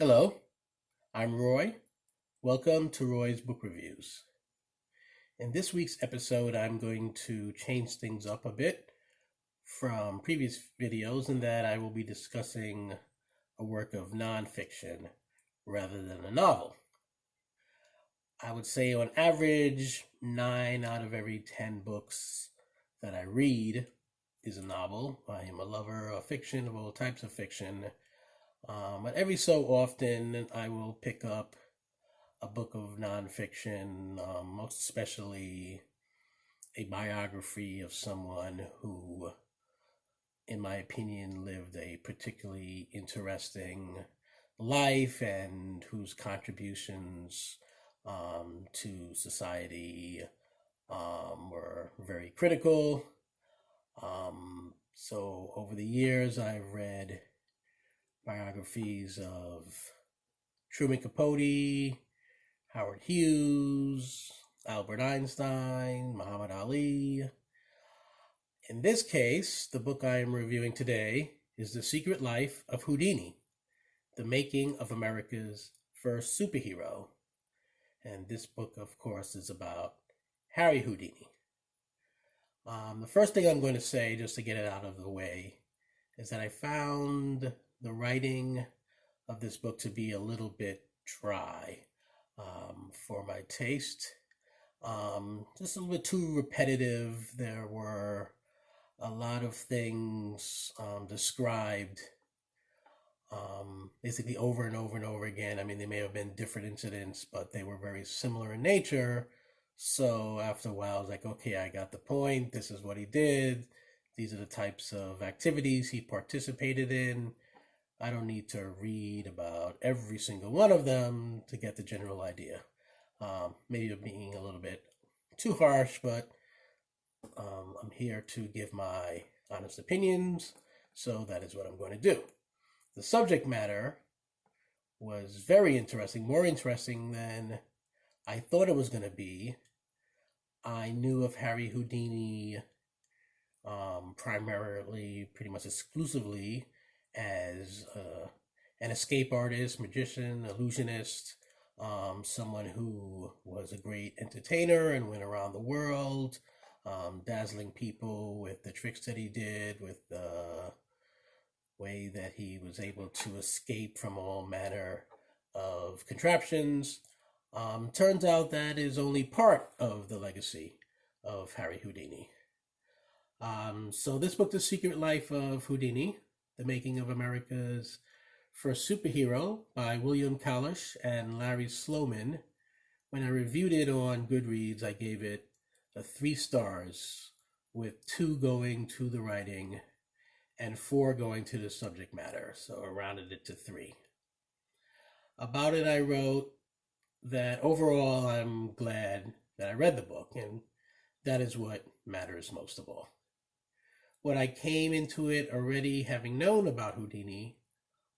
Hello, I'm Roy. Welcome to Roy's Book Reviews. In this week's episode, I'm going to change things up a bit from previous videos in that I will be discussing a work of nonfiction rather than a novel. I would say on average, 9 out of every 10 books that I read is a novel. I am a lover of fiction, of all types of fiction. But every so often, I will pick up a book of nonfiction, most especially a biography of someone who, in my opinion, lived a particularly interesting life and whose contributions to society were very critical. So over the years, I've read biographies of Truman Capote, Howard Hughes, Albert Einstein, Muhammad Ali. In this case, the book I am reviewing today is The Secret Life of Houdini, the making of America's first superhero. And this book, of course, is about Harry Houdini. The first thing I'm going to say, just to get it out of the way, is that I found the writing of this book to be a little bit dry for my taste. Just a little bit too repetitive. There were a lot of things described basically over and over and over again. I mean, they may have been different incidents, but they were very similar in nature. So after a while, I was like, okay, I got the point. This is what he did. These are the types of activities he participated in. I don't need to read about every single one of them to get the general idea. Maybe I'm being a little bit too harsh, but I'm here to give my honest opinions, so that is what I'm going to do. The subject matter was very interesting, more interesting than I thought it was going to be. I knew of Harry Houdini primarily, pretty much exclusively, as an escape artist, magician, illusionist, someone who was a great entertainer and went around the world, dazzling people with the tricks that he did, with the way that he was able to escape from all manner of contraptions. Turns out that is only part of the legacy of Harry Houdini. So this book, The Secret Life of Houdini, the Making of America's First Superhero by William Kalush and Larry Sloman. When I reviewed it on Goodreads, I gave it 3 stars, with 2 going to the writing and 4 going to the subject matter. So I rounded it to 3. About it, I wrote that overall, I'm glad that I read the book, and that is what matters most of all. What I came into it already having known about Houdini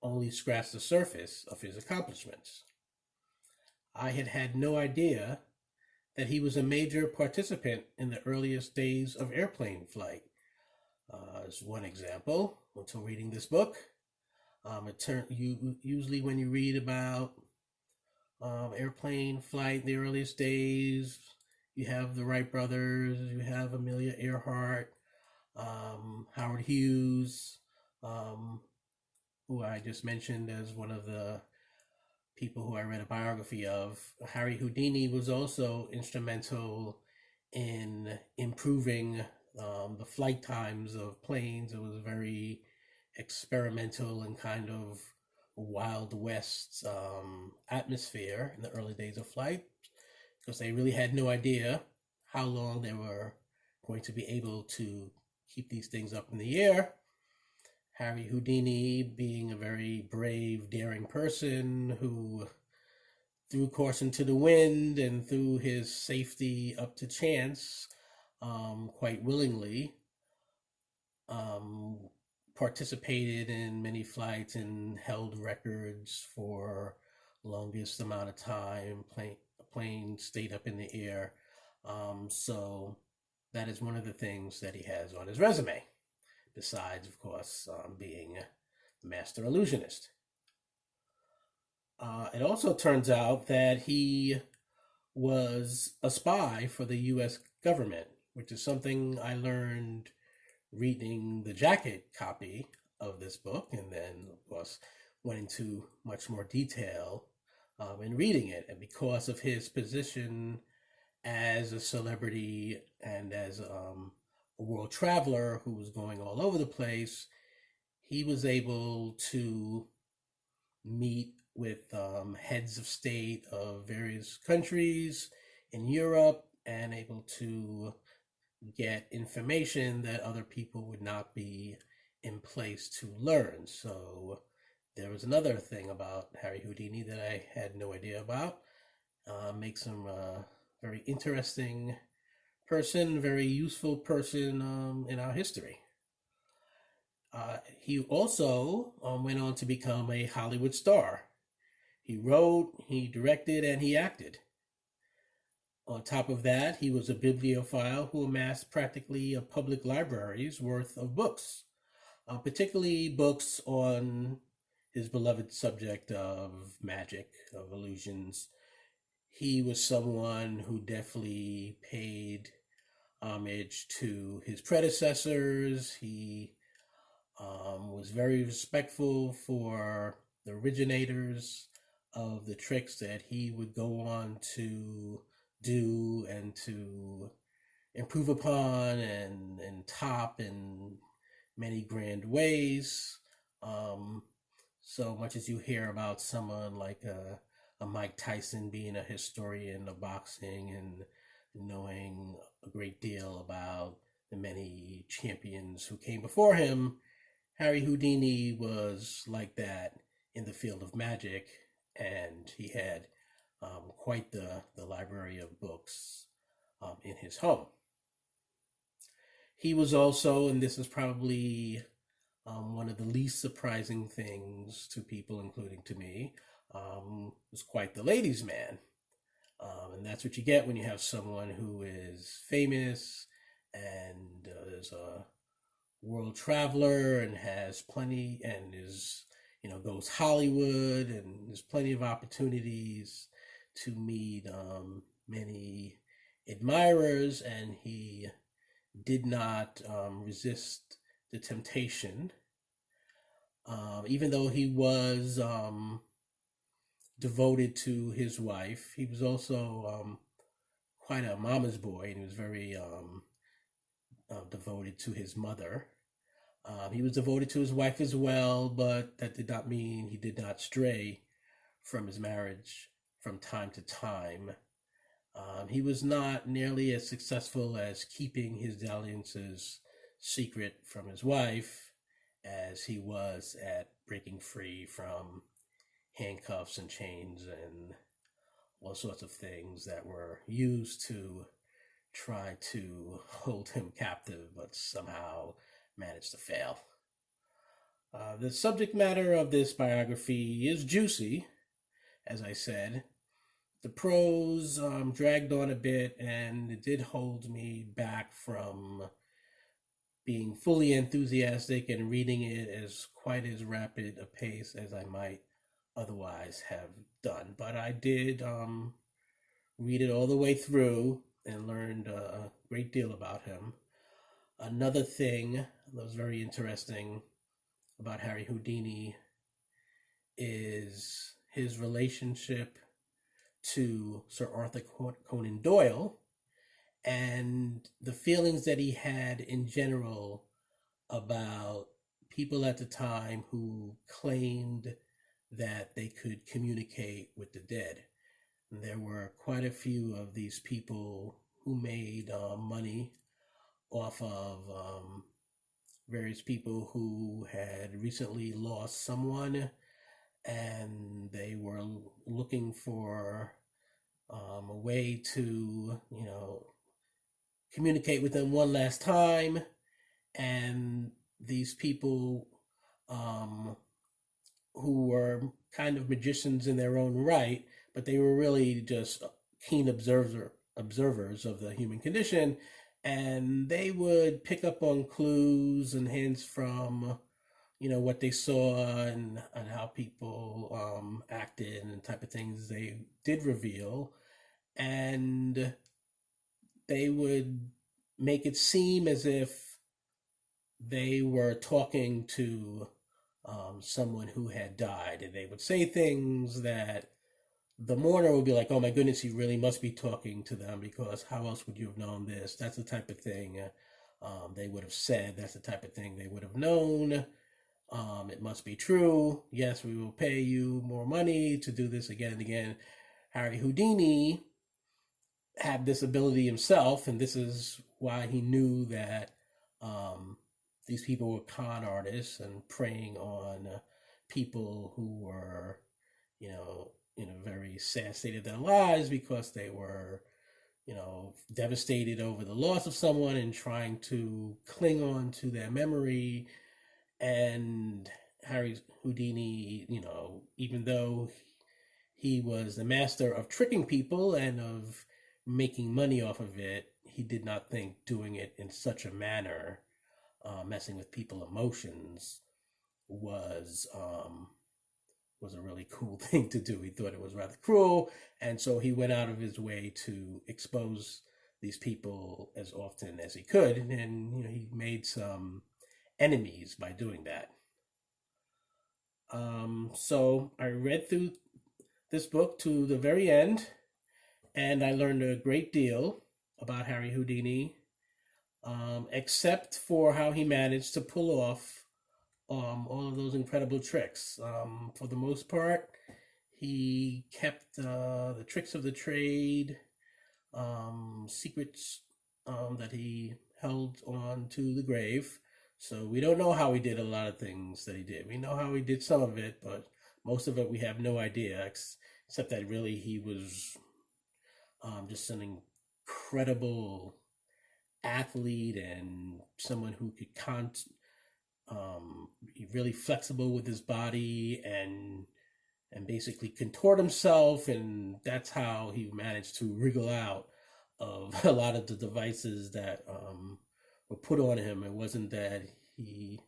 only scratched the surface of his accomplishments. I had had no idea that he was a major participant in the earliest days of airplane flight. As one example, until reading this book, usually when you read about airplane flight in the earliest days, you have the Wright brothers, you have Amelia Earhart, Howard Hughes, who I just mentioned as one of the people who I read a biography of. Harry Houdini was also instrumental in improving the flight times of planes. It was very experimental and kind of Wild West atmosphere in the early days of flight, because they really had no idea how long they were going to be able to keep these things up in the air. Harry Houdini, being a very brave, daring person who threw caution to the wind and threw his safety up to chance quite willingly, participated in many flights and held records for longest amount of time a plane stayed up in the air. So that is one of the things that he has on his resume, besides, of course, being a master illusionist. It also turns out that he was a spy for the U.S. government, which is something I learned reading the jacket copy of this book, and then, of course, went into much more detail in reading it. And because of his position as a celebrity and as a world traveler who was going all over the place, he was able to meet with heads of state of various countries in Europe and able to get information that other people would not be in place to learn. So there was another thing about Harry Houdini that I had no idea about. Makes him a very interesting person, very useful person in our history. He also went on to become a Hollywood star. He wrote, he directed, and he acted. On top of that, he was a bibliophile who amassed practically a public library's worth of books, particularly books on his beloved subject of magic, of illusions. He was someone who definitely paid homage to his predecessors. He was very respectful for the originators of the tricks that he would go on to do and to improve upon and top in many grand ways. Um, so much as you hear about someone like a Mike Tyson being a historian of boxing and knowing a great deal about the many champions who came before him, Harry Houdini was like that in the field of magic, and he had quite the library of books in his home. He was also, and this is probably one of the least surprising things to people, including to me, was quite the ladies' man. And that's what you get when you have someone who is famous and is a world traveler and has plenty and is, goes Hollywood, and there's plenty of opportunities to meet many admirers, and he did not resist the temptation. Even though he was devoted to his wife, he was also quite a mama's boy, and he was very devoted to his mother. He was devoted to his wife as well, but that did not mean he did not stray from his marriage from time to time. He was not nearly as successful as keeping his dalliances secret from his wife as he was at breaking free from handcuffs and chains and all sorts of things that were used to try to hold him captive, but somehow managed to fail. The subject matter of this biography is juicy, as I said. The prose dragged on a bit, and it did hold me back from being fully enthusiastic and reading it as quite as rapid a pace as I might otherwise have done. But I did read it all the way through and learned a great deal about him. Another thing that was very interesting about Harry Houdini is his relationship to Sir Arthur Conan Doyle and the feelings that he had in general about people at the time who claimed that they could communicate with the dead. And there were quite a few of these people who made money off of various people who had recently lost someone, and they were looking for a way to, communicate with them one last time. And these people who were kind of magicians in their own right, but they were really just keen observers of the human condition, and they would pick up on clues and hints from what they saw and how people acted and the type of things they did reveal. And they would make it seem as if they were talking to someone who had died. And they would say things that the mourner would be like, oh my goodness, he really must be talking to them, because how else would you have known this? That's the type of thing they would have said. That's the type of thing they would have known. It must be true. Yes, we will pay you more money to do this again and again. Harry Houdini had this ability himself, and this is why he knew that these people were con artists and preying on people who were, in a very sad state of their lives, because they were, devastated over the loss of someone and trying to cling on to their memory. And Harry Houdini, even though he was the master of tricking people and of making money off of it, he did not think doing it in such a manner, messing with people's emotions, was a really cool thing to do. He thought it was rather cruel, and so he went out of his way to expose these people as often as he could, and he made some enemies by doing that. So I read through this book to the very end, and I learned a great deal about Harry Houdini, except for how he managed to pull off all of those incredible tricks. For the most part, he kept the tricks of the trade, secrets that he held on to the grave. So we don't know how he did a lot of things that he did. We know how he did some of it, but most of it we have no idea, except that really he was just an incredible athlete and someone who could really flexible with his body and basically contort himself, and that's how he managed to wriggle out of a lot of the devices that were put on him. It wasn't that he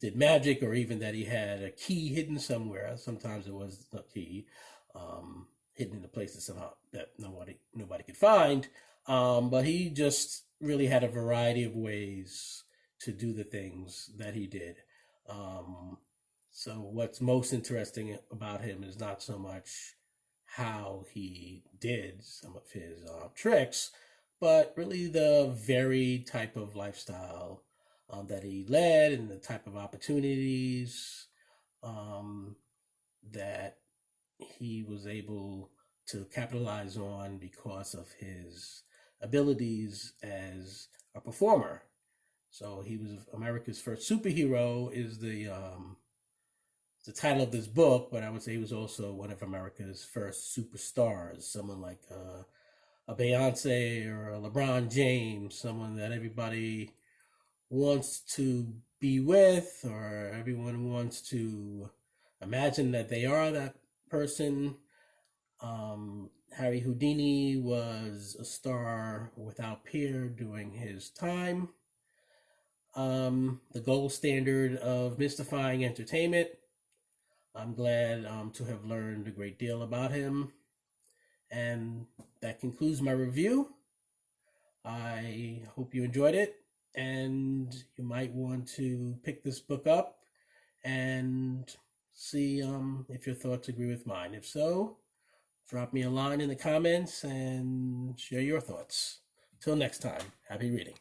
did magic, or even that he had a key hidden somewhere. Sometimes it was a key hidden in a place that somehow that nobody could find. But he just really had a variety of ways to do the things that he did. So what's most interesting about him is not so much how he did some of his tricks, but really the very type of lifestyle that he led, and the type of opportunities that he was able to capitalize on because of his abilities as a performer. So he was America's first superhero is the title of this book, but I would say he was also one of America's first superstars. Someone like a Beyonce or a LeBron James, someone that everybody wants to be with, or everyone wants to imagine that they are that person. Harry Houdini was a star without peer during his time. The gold standard of mystifying entertainment. I'm glad to have learned a great deal about him. And that concludes my review. I hope you enjoyed it, and you might want to pick this book up and see if your thoughts agree with mine. If so, drop me a line in the comments and share your thoughts. Till next time, happy reading.